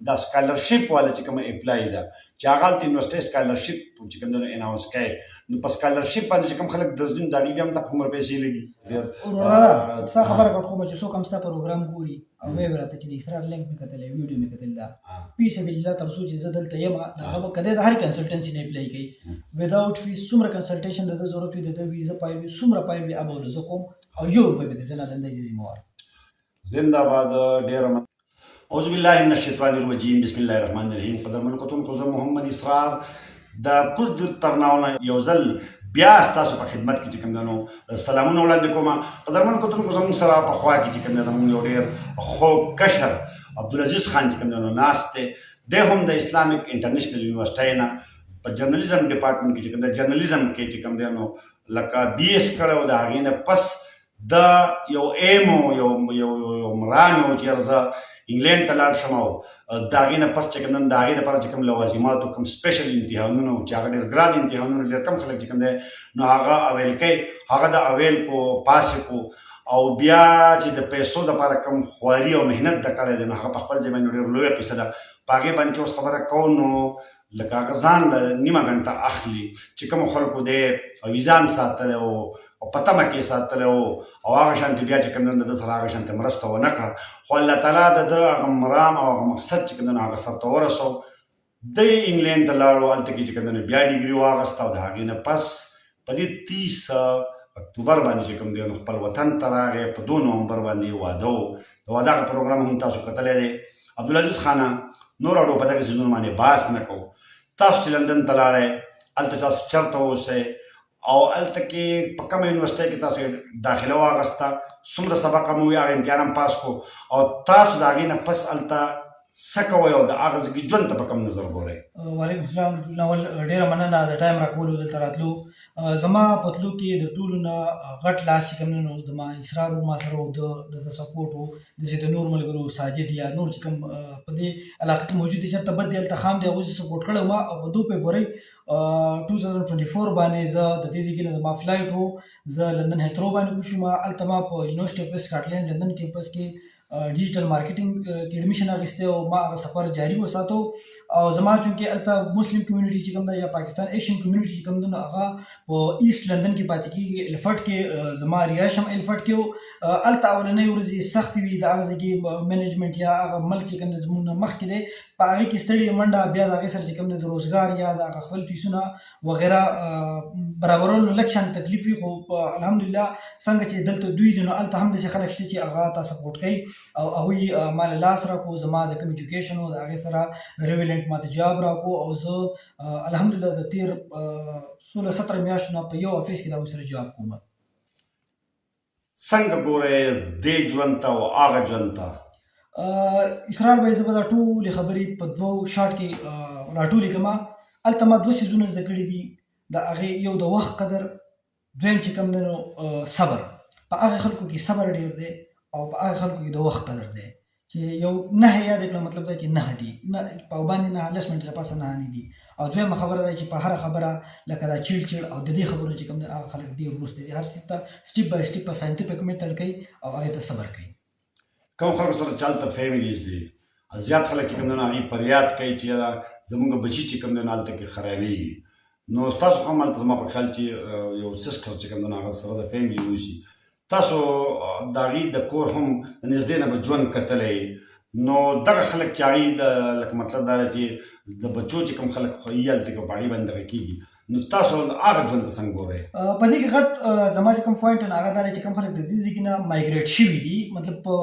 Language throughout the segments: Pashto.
دا سکالرشپ والا چې کومه اپلای ده چې هغه هلته یونیورسټۍ سکالرشپ چې کوم دی اناونس کوي نو په سکالرشپ باندې چې کوم خلک درځي نو د هغوی بیا هم دغه عمر پیسې لګي. وروره ستا خبره کوټ کومه چې څوک هم ستا پروګرام ګوري او ویې راته چې د اسرار لینک مې کتلی ویډیو مې کتل دا پی سبیل الله تر څو چې زه دلته یم هغه به که دی د هر کنسلټنسي نه اپلای کوي وداوټ فیس څومره کنسلټیشن د ده ضرورت وي د ده ویزه پایل وي څومره پایل وي هغه به زه کوم او یو روپۍ به د زه نه دنده یې ذمهوار. زنده باد. ډېره اعوذ بالله من الشیطان الرجیم بسم الله الرحمن الرحیم. قدرمنو کتونکو زه محمد اسرار د کوز د ترناونه یو ځل بیا ستاسو په خدمت کې چې کوم دی نو سلامونه وړاندې کوم. قدرمنو کتونکو زموږ سره په خوا کې چې کوم دی زموږ یو ډېر خوږ کشر عبدالعزیز خان چې کوم دی نو ناست دی. دی هم د اسلامیک انټرنیشنل یونیورسټۍ نه په جرنالیزم ډپارټمنټ کې چې کوم دی جرنالیزم کې چې کوم دی نو لکه بی ایس کړی و د هغې نه پس د یو ایم یو مرام و چې زه انګلینډ ته لاړ شم او د هغې نه پس چې کوم دی د هغې لپاره چې کوم لوازماتو کوم سپیشل امتحانونه وو چې هغه ډېر ګران امتحانونه ډېر کم خلک چې کوم دی نو هغه اویل کوي هغه د اویل کو پاس کو او بیا چې د پیسو دپاره کوم خواري او محنت د کړی دی نو هغه په خپل ځای باندې ډېر لویه قصه ده. په هغې باندې چې اوس خبره کوو نو لکه هغه ځان له نیمه ګنټه اخلي چې کومو خلکو دی ویزان ساتلی او په تمه کې ساتلی و او هغه شانتې بیا چې کوم دی د ده سره هغه شانتې مرسته ونه کړه خو الله تعالی د ده هغه مرام او هغه مقصد چې کوم دی هغه سرته ورسو. دی انګلینډ ته لاړو هلته کې چې کوم دی بیا ډګري واخیسته او د هغې نه پس په دې 30 اکتوبر باندې چې کوم دی نو خپل وطن ته راغی. په 2 نومبر باندې واده و. د واده هغه پروګرام هم تاسو کتلی دی. عبدالعزیز خانه نور اړو په دغه څیزونو باندې بحث نه کوو. تاسو چې لندن ته لاړئ هلته تاسو چېرته اوسئ او هلته کې په کومه یونیورسټۍ کې تاسو داخله واخیسته څومره سبق هم وي هغه امتحان هم پاس کو او تاسو د هغې نه پس هلته څه کوئ او د هغه ځګي ژوند ته په کوم نظر ګورئ. وعلیکم السلام. ناول ډېره مننه د ټایم راکولو دلته راتلو. زما په تلو کې د ټولو نه غټ لاس چې کوم دی نو زما اسرار و ما سره و د سپورټ و داسې د نور ملګرو ساجد یا نور چې کوم په دې علاقه کې موجود دي چېرته بد دی هلته خام دی هغوی چې سپورټ کړی ما او په 2 فبرورۍ 2024 باندې زه د دې ځای کې نه زما فلایټ و زه لندن هیترو باندې وشوم. هلته ما په یونیورسټي اف ویسټ سکاټلینډ لندن کیمپس کې ډیجیټل مارکیټینګ کې ایډمیشن اخیستی او ما هغه سفر جاري وساتو او زما چونکې هلته مسلم کمیونټي چې کوم ده یا پاکستان ایشین کمیونټي چې کوم ده نو هغه په ایسټ لندن کې پاتې کېږي. الفټ کې زما رهایش هم الفټ کې و. هلته اولنۍ ورځې سختې وي د هغه ځای کې منیجمنټ یا هغه ملک چې کوم دی زموږ نه مخکې دی په هغې کې ستړې منډه بیا د هغې سره چې کوم دی د روزګار یا د هغه خپل فیسونه وغیره برابرولو لږ شان تکلیف وي خو الحمدلله څنګه چې دلته دوی دي نو هلته هم داسې خلک شته چې هغه تا سپورټ کوي او هغوی ما له لاس راکړو. زما د کوم ایجوکیشن و د هغې سره ریویلنټ ما ته جاب راکړو او زه الحمدلله د تېر 16-17 میاشتو نه په یو افیس کې د هغوی سره جاب کوم. څنګه ګورئ دې ژوند ته او هغه ژوند ته؟ اسرار بھائی زه به دا ټولې خبرې په 2 شاټ کې راټولې کړم. هلته ما 2 څیزونه زده کړي دي. د هغې یو د وخت قدر، دویم چې کوم دی نو صبر. په هغه خلکو کې صبر ډېر دی او په هغه خلکو کې د وخت قدر دی چې یو نهه یاد کړه مطلب دا چې نهه دي په باندې نه 10 منټه لپاسه نه نه دي. او دویمه خبره ده چې په هر خبره لکه دا چیل او د دې خبرو چې کوم دی هغه خلک ډېر وروسته دي. هر څه ته سټیپ بای سټیپ په ساینټیفیک میتھډ کوي او هغې ته صبر کوي. کوم خلکو سره چې هلته فیملیز دي زیات خلک چې کوم دی نو هغوی فریاد کوي چې یاره زموږ بچي چې کوم دی نو هلته کې خرابېږي. نو ستاسو خو هم هلته زما په خیال چې یو سسټر چې کوم دی نو هغه سره د فیملي اوسي تاسو د هغې د کور هم د نږدې نه به ژوند کتلی نو دغه خلک چې هغوی د لکه مطلب دا دی چې د بچو چې کوم خلک یي هلته کې په هغې باندې دغه کېږي نو تاسو هغه ژوند ته څنګه ګورئ؟ په دې کې غټ زما چې کوم پوینټ هغه دا دی چې کوم خلک د دې ځای کې نه مایګریټ شوي دي مطلب په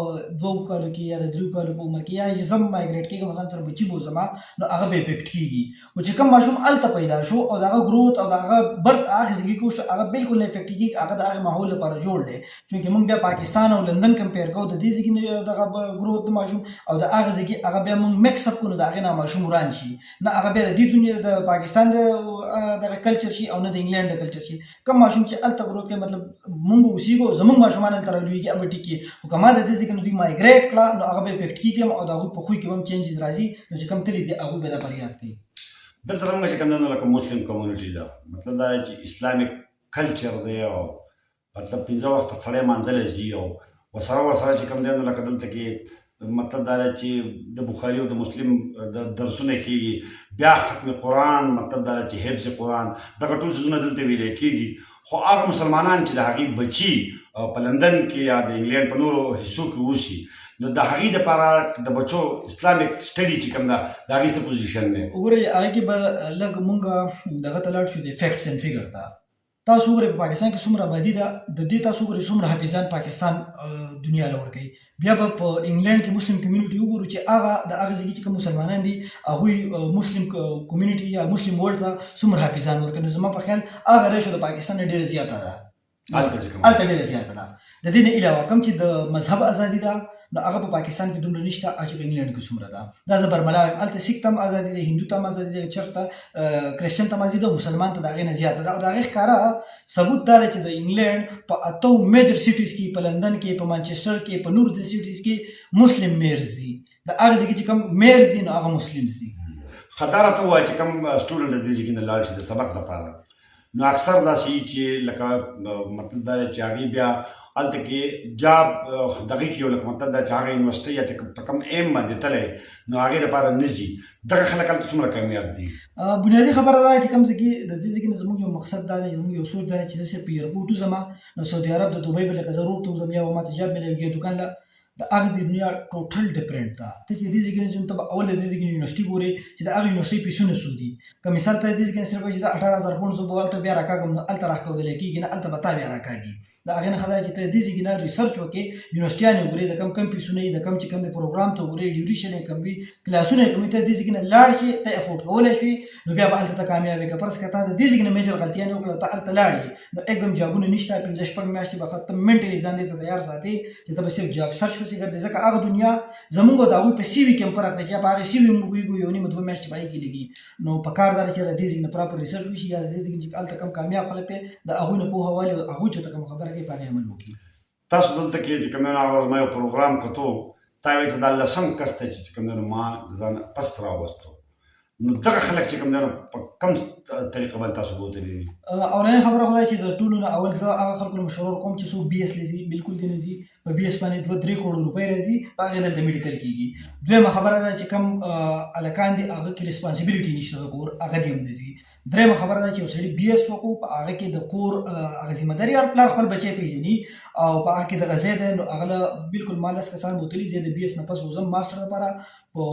2 کالو کې یا د 3 کالو په عمر کې یا زه مایګریټ کېږم مثلا سره بچي به زما نو هغه به افیکټ کېږي. خو چې کوم ماشوم هلته پیدا شو او د هغه گروت او د هغه برت هغه ځای کې شو هغه بالکل نه افیکټ کېږي. هغه د هغې ماحول لپاره جوړ دی چونکې موږ بیا پاکستان او لندن کمپیر کوو د دې ځای کې دغه گروت د ماشوم او د هغه ځای کې هغه بیا موږ میکس اپ کړو د هغې نه ماشوم وران شي نه هغه بیا د دې دنیا د پاکستان د دغه کلچر شي او نه د انګلینډ د کلچر شي. کوم ماشوم چې هلته ګروت کوي مطلب موږ به اوسېږو زموږ ماشومان هلته رالویږي هغه به ټیکي. خو که ما د دې ځای کې نو دوی مایګریټ کړه نو هغه به افیکټ کېږي او د هغوی په خوی کې به هم چینجز راځي نو چې کوم تللي دي هغوی به دا فریاد کوي. دلته زموږ چې کوم دی نو لکه مسلم کمیونټي ده مطلب دا دی چې اسلامیک کلچر دی او مطلب 15 وخته سړی مانځلی ځي او ورسره چې کوم دی نو لکه دلته کې مطلب دا دی چې د بخاري او د مسلم د درسونه کېږي، بیا ختم قرآن، مطلب دا دی چې حفظ قرآن، دغه ټول څیزونه دلته ویلی کېږي. خو هغه مسلمانان چې د هغې بچي په لندن کې یا د انګلینډ په نورو حصو کې اوسي، نو د هغې دپاره د بچو اسلامک سټډي چې کوم ده د هغې څه پوزیشن دی؟ وګورئ هغې کې به لږ مونږ دغه ته لاړ شو د فیکټس اینډ فیګر ته. تاسو وګورئ په پاکستان کې څومره آبادي ده، د دې تاسو وګورئ څومره حافظان پاکستان دنیا له ورکوي. بیا به په انګلینډ کې مسلم کمیونټي وګورو چې هغه د هغه ځای کې چې کوم مسلمانان دي هغوی مسلم کمیونټي یا مسلم ورلډ ته څومره حافظان ورکوي. نو زما په خیال هغه ریشو د پاکستان نه ډېره زیاته ده، هلته ډېره زیاته ده. د دې نه علاوه کوم چې د مذهب ازادي ده نو هغه په پاکستان کې دومره نشته، هغه چې په انګلینډ کې څومره ده. دا زه برملا یم، هلته سیک ته هم ازادي ده، هندو ته هم ازادي ده، چرچ ته کرسچن ته هم ازادي ده، مسلمان ته د هغې نه زیاته ده. او د هغې ښکاره ثبوت دا دی چې د انګلینډ په 8 میجر سیټیز کې، په لندن کې، په مانچسټر کې، په نورو د سیټیز کې مسلم میرز دي. د هغه ځای کې چې کوم میرز دي نو هغه مسلمز دي. خطا راته ووایه چې کوم سټوډنټ د دې ځای کې نه لاړ شي د سبق لپاره، نو اکثر داسې چې لکه مطلب دا دی چې هغې بیا هلته کې جاب دغې کې یو لکه مطلب دا چې هغه یونیورسټۍ یا چې په کوم ایم باندې تللی نو هغې دپاره نه ځي. دغه خلک هلته څومره کامیاب دي؟ بنیادي خبره دا چې کوم ځای کې د دې ځای کې نه زموږ یو مقصد دا دی، زموږ یو سوچ دا دی چې زه صرف په ایرپورټ وځم نو سعودي عرب د دوبۍ به لکه ضرور ته وځم یا به ماته جاب ملیږي دوکان له د هغې د دنیا ټوټل ډفرنټ ده. ته چې دې ځای کې نه ځې ته به اول د دې ځای کې یونیورسټي ګورې چې د هغې یونیورسټۍ پیسونه څو دي. که مثال ته دې ځای کې نه صرف وایي چې زه 18,000 پونډ زه به هلته بیا راکاږم نو هلته راښکودلی کېږي نه، هلته به تا بیا راکاږي. د هغې نه ښه دا چې ته دې ځای کې نه ریسرچ وکړې، یونیورسټیانې وګورې، د کم پیسونه یې، د کم چې کوم د پروګرام ته وګورې، ډیوریشن یې کم وي، کلاسونه یې کم وي، ته دې ځای کې نه لاړ شې، ته یې افورډ کولی شوې نو بیا به هلته ته کامیاب یې. که فرض کړه تا د دې ځای کې نه میجر غلطیانې وکړه ته هلته لاړې نو एकदम جابونه نشته، 15-16 میاشتې به ته منټلي ځان دې ته تیار ساتې چې ته به صرف جاب سرچ پسې ګرځې. ځکه هغه دنیا زمونږ او د هغوی په سی وي کې هم فرق دی چې په هغې سی وي موږ ویږو یو نیمه 2 میاشتې په هغې کې لګي. نو په کار دا دی چې د دې ځای نه پراپر ریسرچ وشي یا د دې ځای چې هلته کم کامیاب خلک دی د هغوی نه پوهه والي او هغوی چې ورته کومه خبره کوي په هغې عمل وکړي. تاسو دلته کې چې کوم هغه ما یو پروګرام کتو تا وایي چې دا 10 کس ته چې کوم ما د ځان پس راوستو، نو دغه خلک چې کوم په کوم طریقه باندې تاسو بوتلي دي؟ اولنۍ خبره خو دا چې د ټولو نه اول زه هغه خلکو نه مشوره کوم چې څوک بي ایس لې ځي بالکل دې نه ځي. په بي ایس باندې 2-3 کروڑ روپۍ راځي، په هغې دلته میډیکل کېږي. دویمه خبره ده چې کوم هلکان دي هغه کې ریسپانسیبلیټي نشته د کور، هغه دې هم نه ځي. درېیمه خبره ده چې یو سړي بي ایس وکړو په هغه کې د کور هغه ذمه داري هر پلار خپل بچی پېژني او په هغه کې دغه ځای دی نو هغه له بالکل ما 10 کسان بوتلي زه د بي ایس نه پس وځم ماسټر لپاره په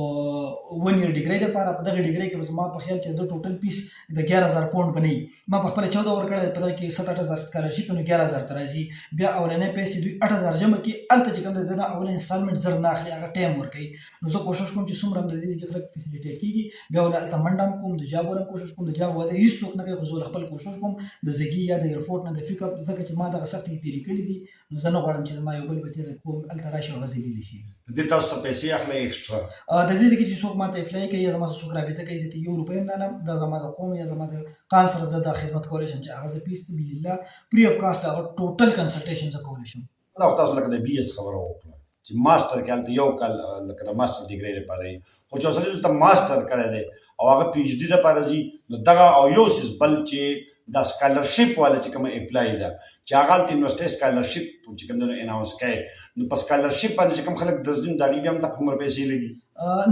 1 ایئر ډیګرۍ لپاره. په دغه ډیګرۍ کې به زما په خیال چې د ټوټل پیس د 11,000 پونډ به نه وي. ما په خپله 14 ورکړی، په دغه کې 7-8 هزار سکالرشپ نو 11,000 ته راځي. بیا اولنی پیس چې دوی 8,000 جمع کړي هلته چې کوم د نه اول انسټالمنټ زر نه اخلي، هغه ټایم ورکوي. نو زه کوشش کوم چې څومره هم د دې کې خلک فیسیلیټیټ کېږي بیا ول هلته منډه هم کوم، د جاب ول هم کوشش کوم، د جاب واده هېڅوک نه کوي خو زه خپل کوشش کوم د زګي یا د ایرپورټ نه د پک اپ، ځکه چې ما دغه سختۍ تېرې کړي دي نو زه نه غواړم چې زما یو بل بچی د کوم هلته راشي او هغه ذلیلې شي. د دې تاسو ته پیسې اخلئ ایکسټرا؟ د دې کې چې څوک ماته اپلای کوي یا زما سره څوک رابطه کوي زه ته 1 روپۍ هم نه لم، دا زما د قوم یا زما د قام سره زه دا خدمت کولی شم چې هغه زه فیس بالله فری اف کاسټ هغه ټوټل کنسلټیشن زه کولی شم. دا خو تاسو لکه د بي ایس خبره وکړه چې ماسټر کې هلته یو کال لکه د ماسټر ډیګرۍ لپاره وي، خو چې اوسړي دلته ماسټر کړی دی او هغه پي ایچ ډي لپاره ځي نو دغه او یو څیز بل چې دا سکالرشپ والا چې کومه اپلای ده چې هغه هلته یونیورسټۍ سکالرشپ چې کوم دی اناونس کوي نو په سکالرشپ باندې چې کوم خلک درځي نو د هغې بیا هم ته کومره پیسې لګي؟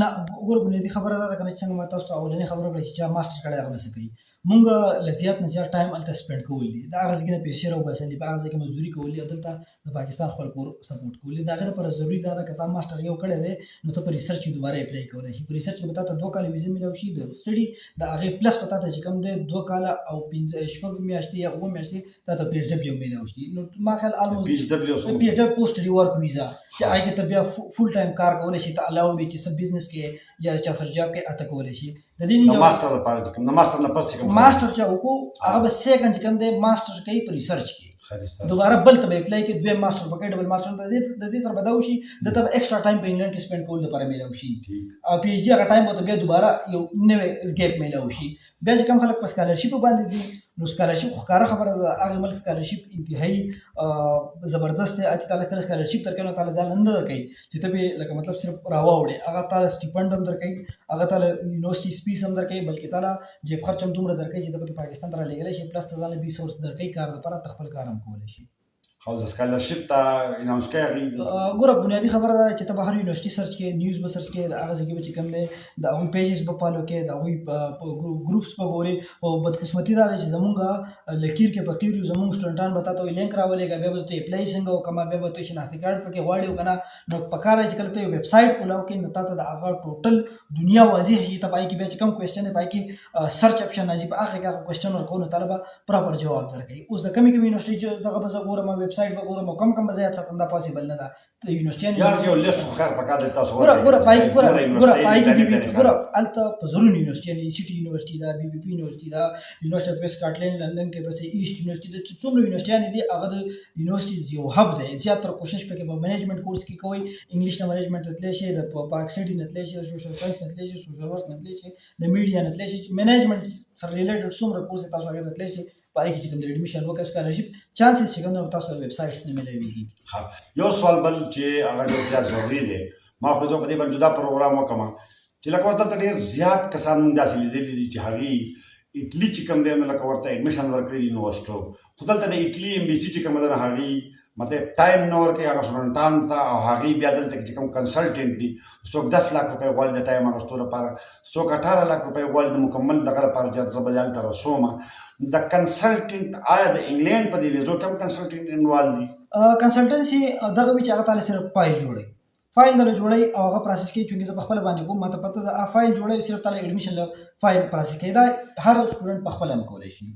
نه وګوره بنیادي خبره دا ده که نه چې څنګه ما تاسو ته اولنۍ خبره وکړه چې چا ماسټر کړی هغه به څه کوي. مونږ له زیات نه زیات ټایم هلته سپینډ کول دي، د هغه ځای کې نه پیسې راوباسل دي، په هغه ځای کې مزدوري کول دي او دلته د پاکستان خپل کور سپورټ کول دي. د هغې لپاره ضروري دا ده که تا ماسټر یو کړی دی نو ته په ریسرچ کې دوباره اپلای کولی شي. په ریسرچ کې به تا ته 2 کاله ویزه میلاو شي د سټډي، د هغې پلس به تا ته چې کوم دی 2 کاله او 5 میاشتې یا 7 میاشتې تا ته پی ایچ ډبلیو میلاو شي. نو ما خیال آلموسټ پی ایچ ډبلیو پوسټ سټډي ورک ویزا چې هغې کې ته بیا فول ټایم کار کولی شي، ته الاو وي چې څه بزنس کې یا چا سره جاب کې اته کولی شي. د دې د ماسټر لپاره چې کوم د ماسټر نه پس چې کوم ماسټر چې وکړو هغه به سیکنډ چې کوم دی ماسټر کوي په ریسرچ کې دوباره بل ته به اپلای کې دویم ماسټر به کوي ډبل ماسټر د دې سره به دا وشي د ته به ایکسټرا ټایم په انګلند کې سپینډ کول لپاره میلاو شي او پی ایچ ډي هغه ټایم به ته بیا دوباره یو نوی ګیپ میلاو شي. بیا چې کوم خلک په سکالرشپ باندې ځي نو سکالرشپ خو ښکاره خبره ده هغې ملک سکالرشپ انتهایي زبردست دی چې تعالی کله سکالرشپ درکوي نو تعالی دا نه درکوي چې ته به لکه مطلب صرف راواوړې، هغه تعالی سټیپنډ هم درکوي، هغه تعالی یونیورسټي سپیس هم درکوي، بلکې تعالی جیب خرچ هم دومره درکوي چې ته پکې پاکستان ته رالېږلی شي، پلس ته ځان له 20 سورس درکوي کار لپاره ته خپل کار هم کولی شي. او د سکالرشپ ته اناونس کوي هغې ګوره بنیادي خبره دا ده چې ته به هر یونیورسټي سرچ کې نیوز به سرچ کې د هغه ځای کې به چې کوم دی د هغوی پیجز به فالو کې د هغوی ګروپس به ګورې او بدقسمتي دا ده چې زمونږ لکیر کې فقیر یو زمونږ سټوډنټان به تا ته لینک راولېږه بیا به ته اپلای څنګه وکړمه بیا به ته شناختي کارډ پکې غواړې او که نه نو په کار دی چې کله ته یو ویب سایټ کولاو کې نو تا ته د هغه ټوټل دنیا واضح شي ته پای کې بیا چې کوم کوېسچن دی پای کې سرچ اپشن راځي په هغه کې هغه کوېسچن ورکوو نو تا به پراپر جواب درکوي اوس د کمې یونیورسټي چې دغه به زه ګورم ویب سایټ به ګورم او کم به زه یاد ساتم دا پاسبل نه ده د یونیورسټیانو یا یو لیست خو خیر پکار دی تاسو ګوره پای کې ګوره هلته په ضرور یونیورسټي سټي یونیورسټي ده بي بي پي یونیورسټي ده یونیورسټي اف سکاټلینډ لندن کې پسې ایسټ یونیورسټي ده چې څومره یونیورسټیانې دي هغه د یونیورسټي یو هب دی زیاتره کوشش پکې په منیجمنټ کورس کې کوئ انګلیش نه منیجمنټ ته تللی شي د پاک سټډي نه تللی شي د سوشل ساینس نه تللی شي سوشل ورک نه تللی شي د میډیا نه تللی شي منیجمنټ سره ریلیټډ څومره کورس تاسو هغې ته تللی شي په هغې کې چې کوم د ایډمیشن وکړئ سکالرشپ چانسز چې کوم دی تاسو ویب سایټس نه میلاویږي یو سوال بل چې هغه ډېر زیات ضروري دی ما خو زه په دې باندې جدا پروګرام وکړم چې لکه ورته دلته ډېر زیات کسان مونږ داسې لیدلي دي چې هغې اټلي چې کوم دی نو لکه ورته ایډمیشن ورکړی دي یونیورسټو خو دلته د اټلي ایمبیسي چې کومه ده نو هغې مطلب ټایم نه ورکوي هغه سټوډنټانو ته او هغې بیا دلته چې کوم کنسلټنټ دي څوک 10 لک روپۍ غواړي د ټایم اخیستو لپاره څوک 18 لک روپۍ غواړي د مکمل دغه لپاره چې زه به هلته رسوم د کنسلټنټ آیا د انګلینډ په دې ویزو کې هم کنسلټنټ انوالو دي کنسلټنسي دغه وي چې هغه تعالی صرف فایل جوړوي فایل دله جوړوي او هغه پروسس کوي چونکې زه په خپله باندې کوم ماته پته ده فایل جوړوي صرف تعالی ایډمیشن فایل پروسس کوي دا هر سټوډنټ په خپله هم کولی شي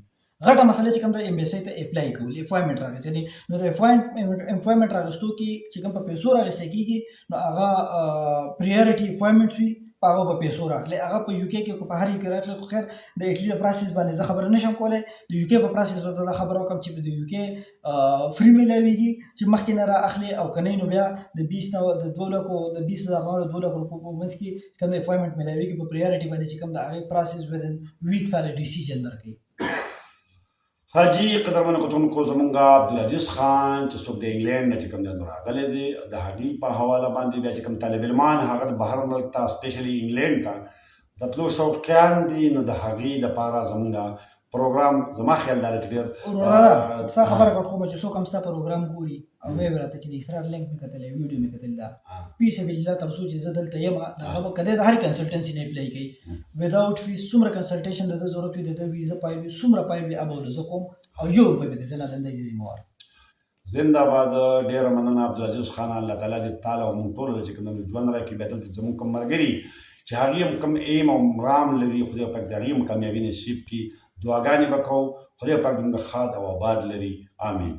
غټه مسله چې کوم د ایم بی اس ای ته اپلای کول اپوایمنټ راغلی نو د اپوایمنټ راغستو کې چې کوم په پیسو راغستی کېږي نو هغه پریارټي اپوایمنټ وي په هغه په پیسو راغلی هغه په یو کې که په هر یو کې راغلی خو خیر د اټلي د پروسس باندې زه خبره نشم کولی د یو کې په پروسس به دا خبره وکړم چې د یو کې فري میلاویږي چې مخکې نه را اخلي او که نه نو بیا د 2 لکو د 20,000 نه 2 لکو روپو په منځ کې کوم د اپوایمنټ میلاویږي په پریارټي باندې چې کوم د هغې پروسس ودن ویک تعالی ډیسیژن درکوي حاجي قدرمنو کتونکو زمونږ عبدالعزیز خان چې څوک د انګلینډ نه چې کوم دی نو راغلی دی د هغې په حواله باندې بیا چې کوم طالب علمان هغه د بهر ملک ته سپیشلي انګلینډ ته د تلو شوقیان دي نو د هغې دپاره زمونږ پروګرام زما خیال دا چې ډېر وروره ستا خبره کوم چې څوک هم ستا پروګرام ګوري او ویې راته چې د اسرار لینک مې کتلی ویډیو مې کتل دا فی سبیل الله تر څو چې زه دلته یم د هغه که دی د هرې کنسلټنسي نه اپلای کوي وداوټ فیس څومره کنسلټیشن د ده ضرورت وي د ده ویزه پایل وي څومره پایل وي ابه زه کوم او یو روپۍ به د زه نه دنده یې ذموار زنده باد ډېره مننه عبدالعزیز خان الله تعالی دې تعالی او موږ ټولو چې کوم ژوند راکړي بیا دلته زموږ کوم ملګري چې هغې هم کوم ایم او مرام لري خدای پاک د هغې هم کامیابي نصیب کړي دعاګانې به کوو خدای پاک زموږ ښاد او آباد لري آمین